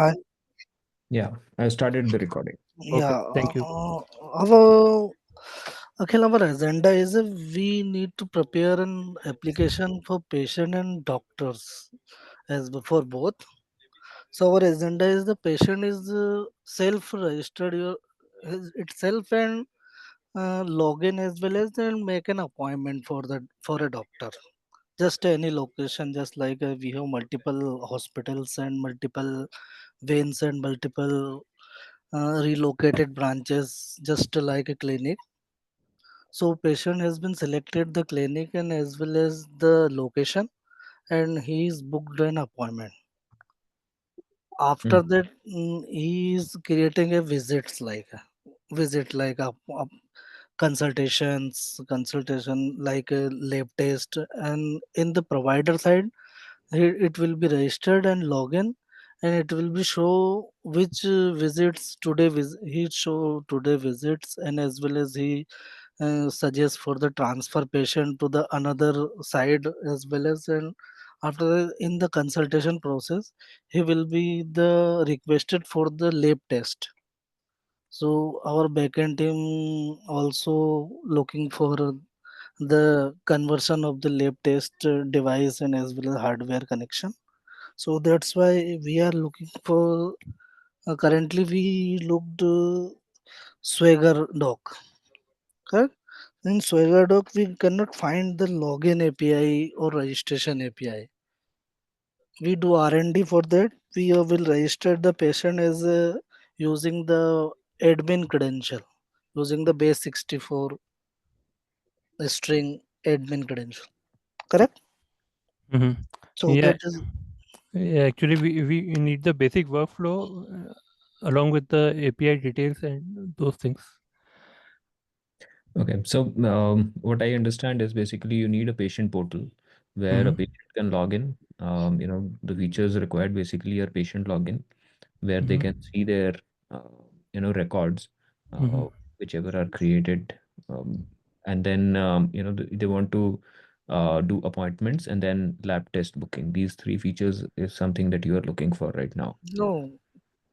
Hi. Yeah, I started the recording. Yeah. Perfect. Thank you. Our Akhil, our agenda is we need to prepare an application for patient and doctors as for both. So our agenda is the patient is self-registered itself and login as well as then make an appointment for a doctor. Just any location, just like we have multiple hospitals and multiple veins and multiple relocated branches, just like a clinic. So patient has been selected the clinic and as well as the location, and he is booked an appointment. After Mm. that, he is creating a visit like a consultation like a lab test, and in the provider side it will be registered and login, and it will be show which visits today he show today visits, and as well as he suggests for the transfer patient to the another side as well as, and after in the consultation process he will be the requested for the lab test. So our backend team also looking for the conversion of the lab test device and as well as hardware connection. So that's why we are looking for currently we looked Swagger doc, correct? In Swagger doc we cannot find the login API or registration API. We do R&D for that. We will register the patient as using the admin credential, using the base 64 string admin credential, correct? hmm So Yeah, that is yeah, actually, we need the basic workflow along with the API details and those things. Okay, so what I understand is basically you need a patient portal where a Mm-hmm. patient can log in. The features required basically are patient login, where they Mm-hmm. can see their, uh, records, Mm-hmm. uh, whichever are created, and then they want to do appointments and then lab test booking. These three features is something that you are looking for right now. no.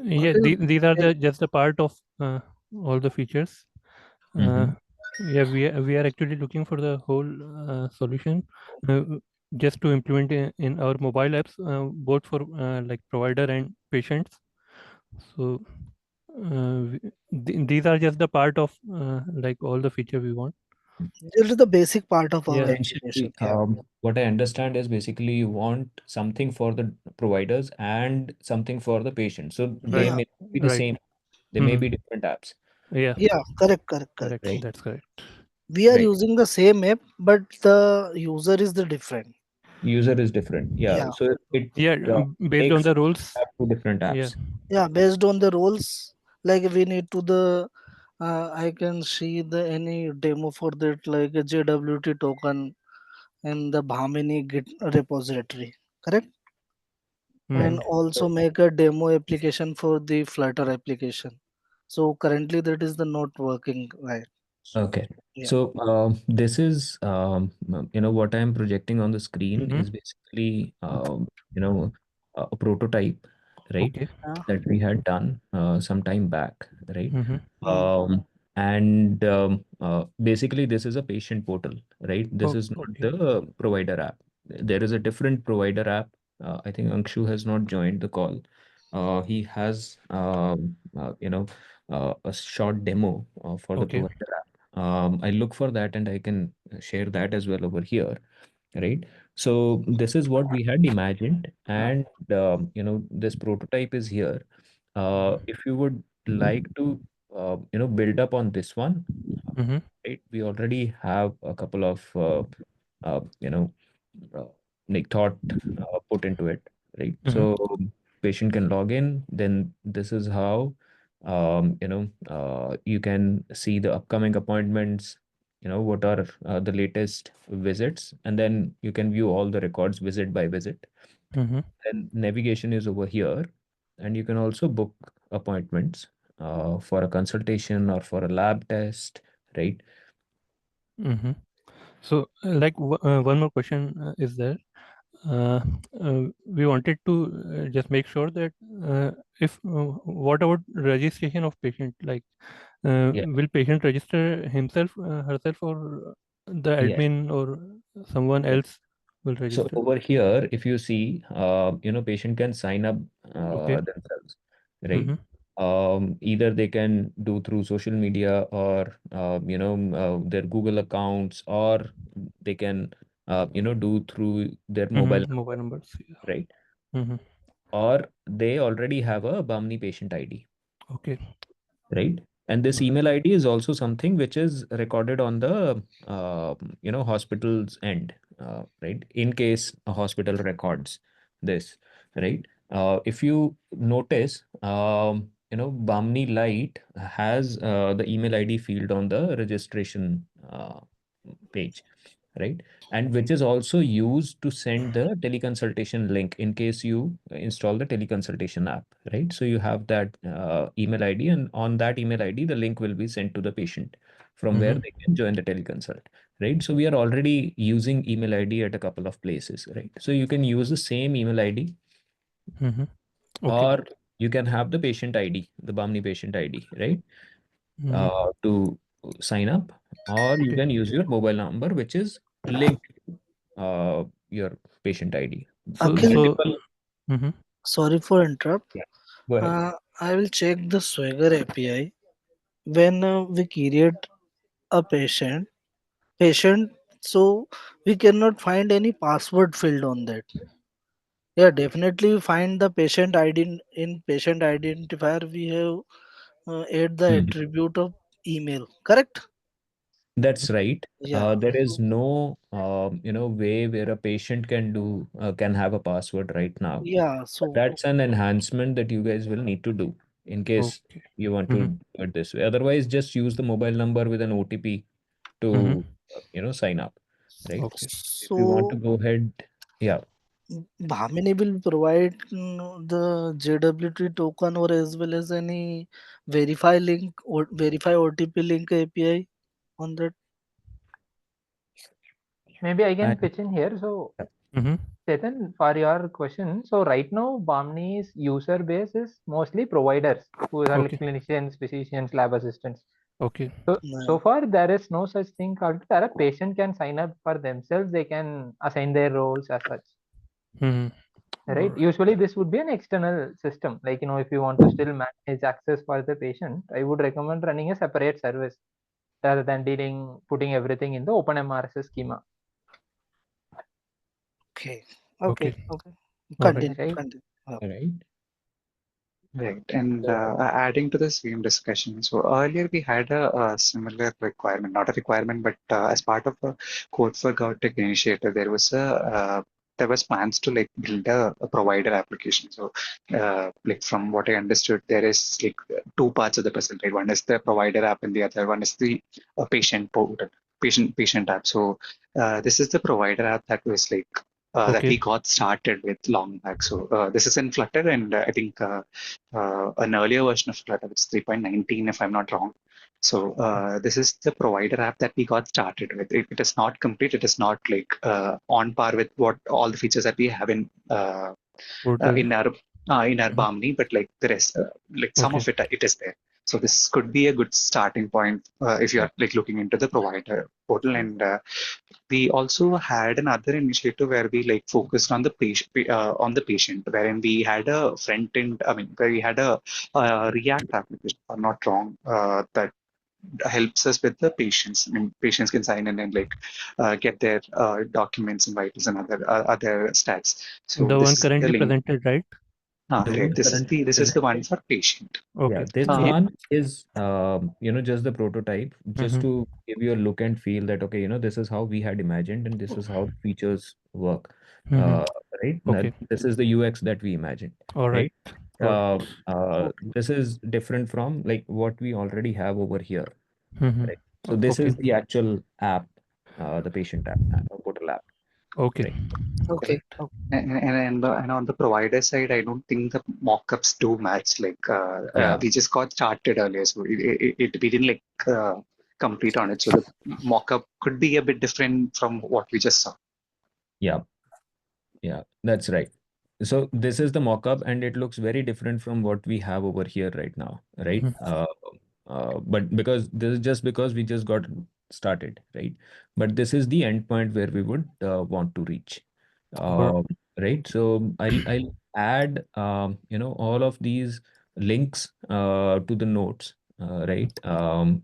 Yeah, Akhil, these are the just a part of all the features. Uh, Mm-hmm. yeah, we are actually looking for the whole solution uh, just to implement in our mobile apps, both for like provider and patients. So these are just the part of like all the feature we want. this is the basic part of our Yeah. application. Essentially, Yeah. what I understand is basically you want something for the providers and something for the patient. So they Right. Yeah. may be the Right. same, they may Hmm. be different apps, Yeah. Yeah. Correct. Correct. right? That's correct. We are Right. using the same app, but the user is the different. User is different. Yeah. Yeah. So it Yeah. Based on makes the rules. have two different Yeah. apps. Yeah. Based on the roles, like we need to the I can see the any demo for that like a JWT token in the Bhamini Git repository. Correct. And Hmm. Right. also make a demo application for the Flutter application. So currently that is the not working right. Okay. Yeah. So this is what I'm projecting on the screen Mm-hmm. is basically a prototype, right? Okay. Yeah. That we had done some time back, right? Mm-hmm. Mm. And basically this is a patient portal, right? This is not Okay. the provider app. There is a different provider app. I think Anshu has not joined the call. He has a short demo for the Okay. provider app. I look for that and I can share that as well over here, right? So this is what we had imagined, and this prototype is here. If you would like to build up on this one, Mm-hmm. right? We already have a couple of uh, you know uh, like thought put into it, right? Mm-hmm. So patient can log in, then this is how you can see the upcoming appointments, what are the latest visits, and then you can view all the records visit by visit. Mm-hmm. And navigation is over here, and you can also book appointments for a consultation or for a lab test, right? Mm-hmm. So, like, one more question is there. uh, we wanted to just make sure that if what about registration of patient, like Yeah. will patient register himself, herself, or the Yes. admin or someone Yes. else will So register? over here, if you see, patient can sign up Okay. themselves, right? Mm-hmm. Either they can do through social media or their Google accounts, or they can do through their mobile Mm-hmm. Mobile number, numbers. Yeah. right? Mm-hmm. Or they already have a Bamni patient ID, Okay. right? And this Mm-hmm. email ID is also something which is recorded on the hospital's end, right? In case a hospital records this, right? If you notice, Bamni Light has the email ID field on the registration page, right? And which is also used to send the teleconsultation link in case you install the teleconsultation app, right? So you have that email ID, and on that email ID, the link will be sent to the patient from where Mm-hmm. they can join the teleconsult, right? So we are already using email ID at a couple of places, right? So you can use the same email ID, Mm-hmm. Okay. or you can have the patient ID, the Bamni patient ID, right? Mm-hmm. To sign up, or you Okay. can use your mobile number, which is linked to your patient ID. So Akhil, so. Multiple. Mm-hmm. sorry for interrupt. Yeah. Go ahead. I will check the Swagger API when we create a patient, so we cannot find any password field on that. Yeah, definitely find the patient ID in patient identifier. We have add the Hmm. attribute of email. Correct? That's right. Yeah, There is no way where a patient can have a password right now. yeah. But So that's an enhancement that you guys will need to do in case Okay. you want to Mm-hmm. do it this way. Otherwise, just use the mobile number with an OTP Mm-hmm. to sign up, right? Okay. If you want to so go ahead, yeah. Bhamini will provide the JWT token or as well as any verify link or verify OTP link API on that. Maybe I can And pitch in here. So, Mm-hmm. Chetan, for your question, so right now, Balmini's user base is mostly providers who are like Okay. clinicians, physicians, lab assistants. Okay. So far, there is no such thing called that a patient can sign up for themselves. They can assign their roles as such, Mm-hmm. right? Usually, this would be an external system. Like, if you want to still manage access for the patient, I would recommend running a separate service rather than putting everything in the OpenMRS schema, Okay. Okay. Okay. All right. Continue. right? Continue. right. Right. And So, adding to the same discussion, so earlier we had a similar requirement, not a requirement, but as part of a Code for GovTech initiative, there was plans to like build a provider application. So, like from what I understood, there is like two parts of the puzzle, right? One is the provider app, and the other one is the patient portal, patient app. So, this is the provider app that was like. That Okay. we got started with long back. So this is in Flutter, and I think an earlier version of Flutter, it's 3.19 if I'm not wrong. So this is the provider app that we got started with. It is not complete. It is not like on par with what all the features that we have Portal. in our Mm-hmm. Balmini, but like the rest, like some Okay. of it is there. So this could be a good starting point if you yeah. are like looking into the provider portal. And we also had another initiative where we like focused on the patient, wherein we had a front end. I mean, where we had a React application, if I'm not wrong, that helps us with the patients. I mean, patients can sign in and like get their documents and vitals and other stats. So The this one is the currently link. presented, right? The Right. one currently This is the one presented. for patient. Yeah, Okay. this Uh, one is just the prototype, just Mm-hmm. to give you a look and feel that okay, this is how we had imagined and this is how the features work. Mm-hmm. Uh, right? Now, Okay. this is the UX that we imagined, All right. right? Got Uh, it. this is different from like what we already have over here, Mm-hmm. right? So this Okay. is the actual app, the patient app, portal app, Okay. right? Okay. Correct. Okay. and on the provider side, I don't think the mockups do match. Like Yeah, we just got started earlier, so we didn't like complete on it. So the mockup could be a bit different from what we just saw. yeah. Yeah, that's right. So this is the mock-up, and it looks very different from what we have over here right now, right? Mhm. But because this is just because we just got started, right? But this is the endpoint where we would want to reach, Or um, right? So I'll add all of these links to the notes, right?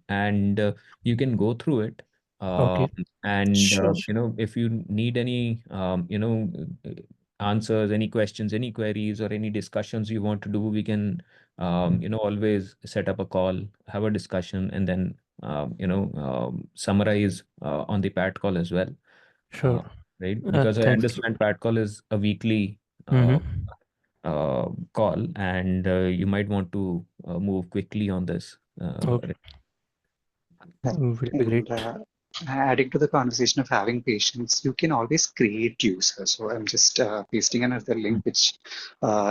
And you can go through it. Um, okay, and Sure. if you need any uh, answers, any questions, any queries, or any discussions you want to do, we can always set up a call, have a discussion, and then summarize on the pat call as well. sure. uh, right, because I Thanks. understand pat call is a weekly Mm-hmm. call, and you might want to move quickly on this. Okay, Right. will be great. And adding to the conversation of having patients, you can always create users. So I'm just pasting another link, which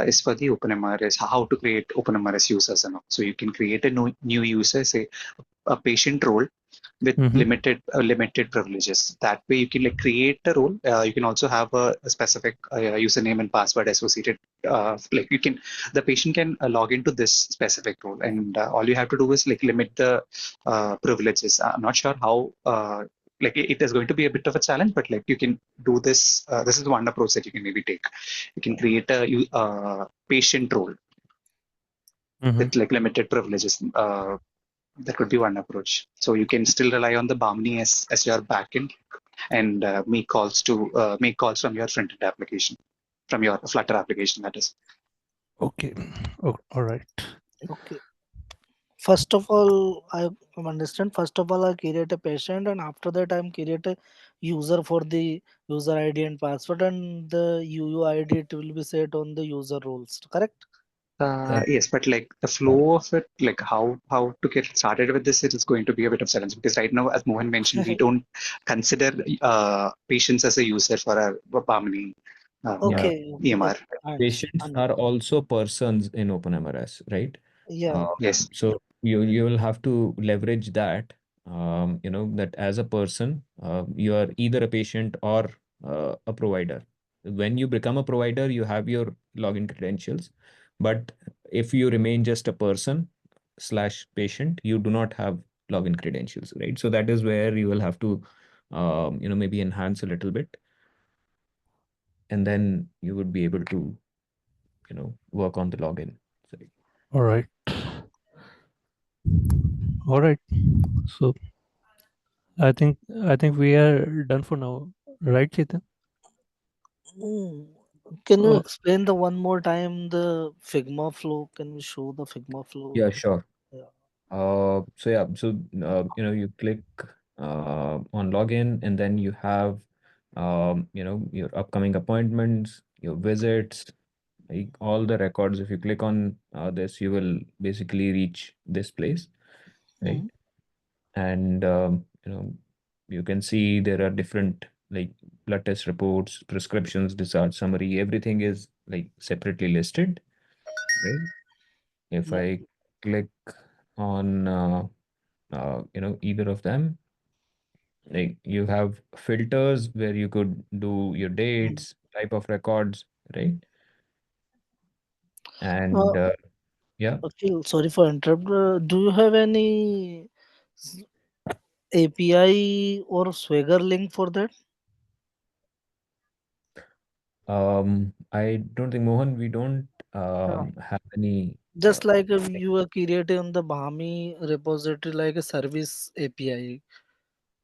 is for the OpenMRS, how to create OpenMRS users and all. So you can create a new user, say a patient role with Mm-hmm. limited privileges. That way, you can like create a role. You can also have a specific username and password associated. Like you can, the patient can log into this specific role, and all you have to do is like limit the privileges. I'm not sure how. Like it is going to be a bit of a challenge, but like you can do this. This is one approach that you can maybe take. You can create a patient role Mm-hmm. with like limited privileges. That could be one approach. So you can still rely on the Balmy as your backend and make calls from your front end application, from your Flutter application. That is. Okay. Oh, all right. Okay. First of all, I understand. First of all, I create a patient, and after that, I'm create a user for the user ID and password, and the UUID it will be set on the user roles. Correct? that Yes, but like the flow of it, like how to get started with this, it is going to be a bit of challenge because right now, as Mohan mentioned, we don't consider patients as a user for our Bamini Yeah, Okay. Okay. EMR. patients are also persons in OpenMRS, right? Yeah. Uh, Yes. so you will have to leverage that. That as a person, you are either a patient or a provider. When you become a provider, you have your login credentials, but if you remain just a person slash patient, you do not have login credentials, right? So that is where you will have to, maybe enhance a little bit, and then you would be able to work on the login. So, All right. All right. So I think we are done for now, right, Chetan? Mm. Can you Oh, explain the one more time the Figma flow? Can you show the Figma flow? yeah, sure. Yeah. You click on login, and then you have your upcoming appointments, your visits, like all the records. If you click on this, you will basically reach this place, right? Mm. And you can see there are different, like, blood test reports, prescriptions, discharge summary. Everything is like separately listed, right? If Yeah. I click on either of them, like, you have filters where you could do your Mm. dates, type of records, right? Uh, And yeah, okay. Sorry for interrupt. Do you have any s- API or Swagger link for that? I don't think, Mohan, we don't No. have any. Just like if you are creating the Bahami repository like a service API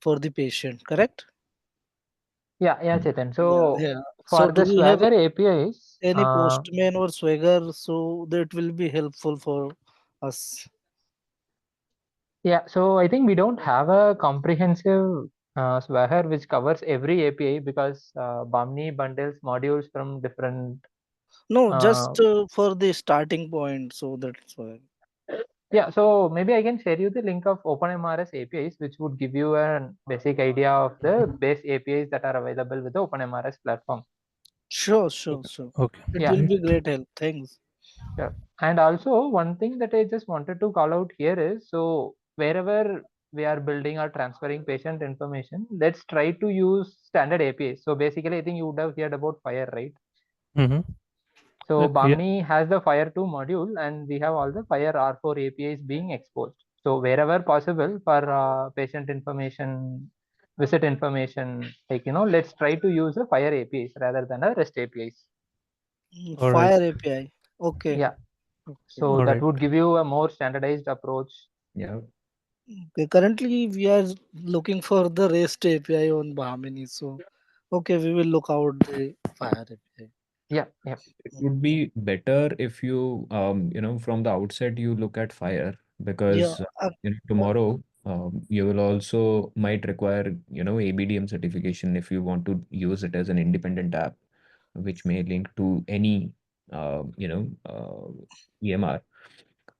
for the patient, correct? Yeah, Chetan. Yeah, So yeah. So for do the you have Swagger APIs, any Postman or Swagger so that will be helpful for us? yeah, so I think we don't have a comprehensive Swagger which covers every API because Bamni bundles modules from different. No, Uh, just for the starting point. So that's why. yeah, so maybe I can share you the link of OpenMRS APIs, which would give you a basic idea of the base APIs that are available with the OpenMRS platform. Sure, sure, sure. okay. It Yeah. will Great. be great help. Thanks. Sure. And also one thing that I just wanted to call out here is so wherever we are building or transferring patient information, let's try to use standard APIs. So basically, I think you would have heard about Fire, right? Mm-hmm. So Yeah. Bamni has the Fire 2 module, and we have all the Fire R4 APIs being exposed. So wherever possible for patient information, visit information, like, let's try to use the Fire APIs rather than a REST APIs. All right. Fire API. Okay. Yeah. Okay. So All that right. would give you a more standardized approach. Yeah. Okay. Currently, we are looking for the REST API on Bahmini. So, okay, we will look out the Fire API. Yeah. Yeah. It would be better if you, from the outset, you look at Fire Yeah. because, tomorrow, you will also might require, ABDM certification if you want to use it as an independent app, which may link to any, EMR.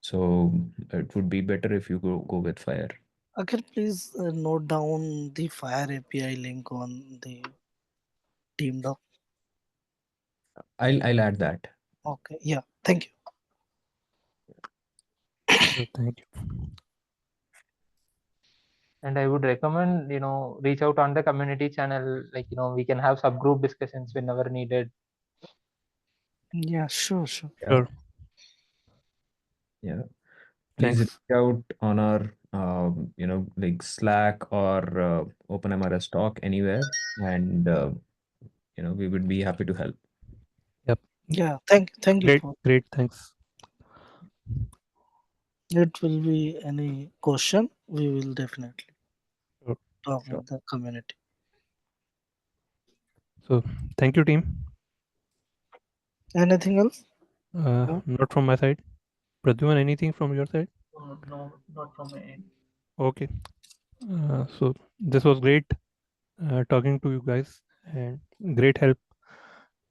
So it would be better if you go with Fire. Akhil, please note down the Fire API link on the team doc. I'll add that. Okay. Yeah. Thank you. Thank you. And I would recommend, reach out on the community channel. Like, we can have subgroup discussions whenever needed. Yeah. Sure. Sure. Yeah. Sure. Yeah. Please reach Thanks. out on our, like Slack or OpenMRS talk anywhere, and we would be happy to help. Yep. Yeah. Thank you Great. for. Great. Thanks. It will be any question. We will definitely Sure. talk Sure. with the community. So thank you, team. Anything else? No. Not from my side. Pradyuman, anything from your side? No, not from my end. Okay. So this was great talking to you guys and great help.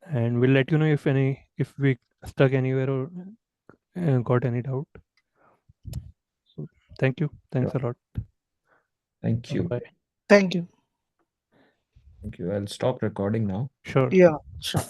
And we'll let you know if we stuck anywhere or got any doubt. So thank you. Thanks Sure. a lot. Thank Bye you. bye. Thank you. Thank you. I'll stop recording now. Sure. Yeah. Sure.